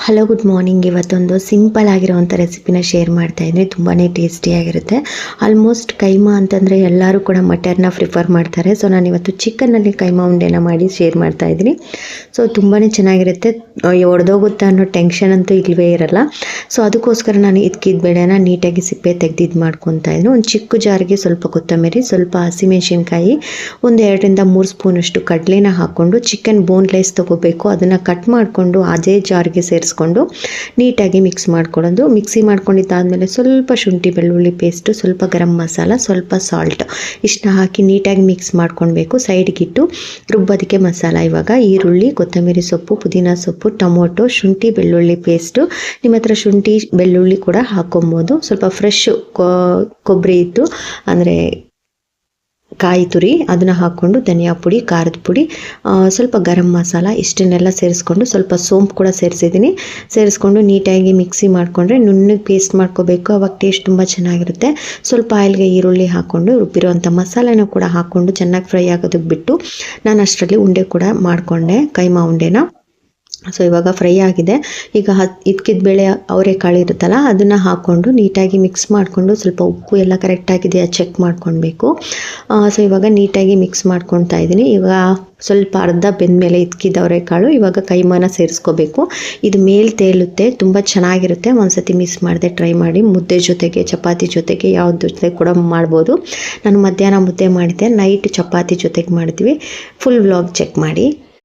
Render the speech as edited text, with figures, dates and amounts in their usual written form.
Hello good morning. ಇವತ್ತೊಂದು simple ಆಗಿರೋವಂಥ ರೆಸಿಪಿನ share ಮಾಡ್ತಾ ಇದ್ದೀನಿ. ತುಂಬಾ ಟೇಸ್ಟಿಯಾಗಿರುತ್ತೆ. ಆಲ್ಮೋಸ್ಟ್ ಕೈಮಾ ಅಂತಂದರೆ ಎಲ್ಲರೂ ಕೂಡ ಮಟನ್ನ ಪ್ರಿಫರ್ ಮಾಡ್ತಾರೆ. ಸೊ ನಾನು ಇವತ್ತು ಚಿಕನ್ನಲ್ಲಿ ಕೈಮಾ ಉಂಡೆನ ಮಾಡಿ ಶೇರ್ ಮಾಡ್ತಾ ಇದ್ದೀನಿ. ಸೊ ತುಂಬಾ ಚೆನ್ನಾಗಿರುತ್ತೆ. ಒಡೆದೋಗುತ್ತಾ ಅನ್ನೋ ಟೆನ್ಷನ್ ಅಂತೂ ಇಲ್ಲವೇ ಇರಲ್ಲ. ಸೊ ಅದಕ್ಕೋಸ್ಕರ ನಾನು ಇದಕ್ಕಿದ ಬೇಳೆನ ನೀಟಾಗಿ ಸಿಪ್ಪೆ ತೆಗೆದು ಇದು ಮಾಡ್ಕೊತಾ ಇದ್ದೀನಿ. ಒಂದು ಚಿಕ್ಕ ಜಾರಿಗೆ ಸ್ವಲ್ಪ ಕೊತ್ತಂಬರಿ, ಸ್ವಲ್ಪ ಹಸಿಮೆಣಸಿನ್ಕಾಯಿ, ಒಂದು 2-3 ಸ್ಪೂನಷ್ಟು ಕಡಲೆನ ಹಾಕ್ಕೊಂಡು ಚಿಕನ್ ಬೋನ್ಲೆಸ್ ತೊಗೋಬೇಕು. ಅದನ್ನು ಕಟ್ ಮಾಡಿಕೊಂಡು ಅದೇ ಜಾರ್ಗೆ ಸೇರಿಸ್ಕೊಂಡು ನೀಟಾಗಿ ಮಿಕ್ಸ್ ಮಾಡ್ಕೊಳ್ಳೋದು. ಮಿಕ್ಸಿ ಮಾಡ್ಕೊಂಡಿದ್ದಾದಮೇಲೆ ಸ್ವಲ್ಪ ಶುಂಠಿ ಬೆಳ್ಳುಳ್ಳಿ ಪೇಸ್ಟು, ಸ್ವಲ್ಪ ಗರಂ ಮಸಾಲ, ಸ್ವಲ್ಪ ಸಾಲ್ಟ್ ಇಷ್ಟನ್ನ ಹಾಕಿ ನೀಟಾಗಿ ಮಿಕ್ಸ್ ಮಾಡ್ಕೊಳ್ಬೇಕು. ಸೈಡ್ಗಿಟ್ಟು ರುಬ್ಬೋದಕ್ಕೆ ಮಸಾಲ. ಇವಾಗ ಈರುಳ್ಳಿ, ಕೊತ್ತಂಬರಿ ಸೊಪ್ಪು, ಪುದೀನ ಸೊಪ್ಪು, ಟೊಮೊಟೊ, ಶುಂಠಿ ಬೆಳ್ಳುಳ್ಳಿ ಪೇಸ್ಟು. ನಿಮ್ಮ ಹತ್ರ ಶುಂಠಿ ಬೆಳ್ಳುಳ್ಳಿ ಕೂಡ ಹಾಕೊಬೋದು. ಸ್ವಲ್ಪ ಫ್ರೆಶ್ ಕೊಬ್ಬರಿ ಇತ್ತು ಅಂದರೆ ಕಾಯಿ ತುರಿ ಅದನ್ನು ಹಾಕ್ಕೊಂಡು, ಧನಿಯಾ ಪುಡಿ, ಖಾರದ ಪುಡಿ, ಸ್ವಲ್ಪ ಗರಂ ಮಸಾಲ ಇಷ್ಟನ್ನೆಲ್ಲ ಸೇರಿಸ್ಕೊಂಡು ಸ್ವಲ್ಪ ಸೋಂಪು ಕೂಡ ಸೇರಿಸ್ಕೊಂಡು ನೀಟಾಗಿ ಮಿಕ್ಸಿ ಮಾಡಿಕೊಂಡ್ರೆ ನುಣ್ಣಗೆ ಪೇಸ್ಟ್ ಮಾಡ್ಕೋಬೇಕು. ಅವಾಗ ಟೇಸ್ಟ್ ತುಂಬ ಚೆನ್ನಾಗಿರುತ್ತೆ. ಸ್ವಲ್ಪ ಆಯಿಲ್ಗೆ ಈರುಳ್ಳಿ ಹಾಕ್ಕೊಂಡು ರುಬ್ಬಿರೋವಂಥ ಮಸಾಲೆನೂ ಕೂಡ ಹಾಕ್ಕೊಂಡು ಚೆನ್ನಾಗಿ ಫ್ರೈ ಆಗೋದಕ್ಕೆ ಬಿಟ್ಟು ನಾನು ಅಷ್ಟರಲ್ಲಿ ಉಂಡೆ ಕೂಡ ಮಾಡಿಕೊಂಡೆ, ಕೈಮಾ ಉಂಡೆನ. ಸೊ ಇವಾಗ ಫ್ರೈ ಆಗಿದೆ. ಈಗ ಇದಕ್ಕಿದ ಬೇಳೆ ಅವರೆಕಾಳು ಇರುತ್ತಲ್ಲ ಅದನ್ನು ಹಾಕ್ಕೊಂಡು ನೀಟಾಗಿ ಮಿಕ್ಸ್ ಮಾಡಿಕೊಂಡು ಸ್ವಲ್ಪ ಉಪ್ಪು ಎಲ್ಲ ಕರೆಕ್ಟಾಗಿದೆಯಾ ಚೆಕ್ ಮಾಡ್ಕೊಳ್ಬೇಕು. ಸೊ ಇವಾಗ ನೀಟಾಗಿ ಮಿಕ್ಸ್ ಮಾಡ್ಕೊತಾ ಇದ್ದೀನಿ. ಇವಾಗ ಸ್ವಲ್ಪ ಅರ್ಧ ಬೆಂದಮೇಲೆ ಇದಕ್ಕಿದ ಅವರೆಕಾಳು ಇವಾಗ ಕೈಮಾನ ಸೇರಿಸ್ಕೋಬೇಕು. ಇದು ಮೇಲೆ ತೇಲುತ್ತೆ, ತುಂಬ ಚೆನ್ನಾಗಿರುತ್ತೆ. ಒಂದ್ಸತಿ ಮಿಸ್ ಮಾಡದೆ ಟ್ರೈ ಮಾಡಿ. ಮುದ್ದೆ ಜೊತೆಗೆ, ಚಪಾತಿ ಜೊತೆಗೆ, ಯಾವ್ದು ಜೊತೆ ಕೂಡ ಮಾಡ್ಬೋದು. ನಾನು ಮಧ್ಯಾಹ್ನ ಮುದ್ದೆ ಮಾಡಿದ್ದೆ, ನೈಟ್ ಚಪಾತಿ ಜೊತೆಗೆ ಮಾಡಿದ್ವಿ. ಫುಲ್ ವ್ಲಾಗ್ ಚೆಕ್ ಮಾಡಿ.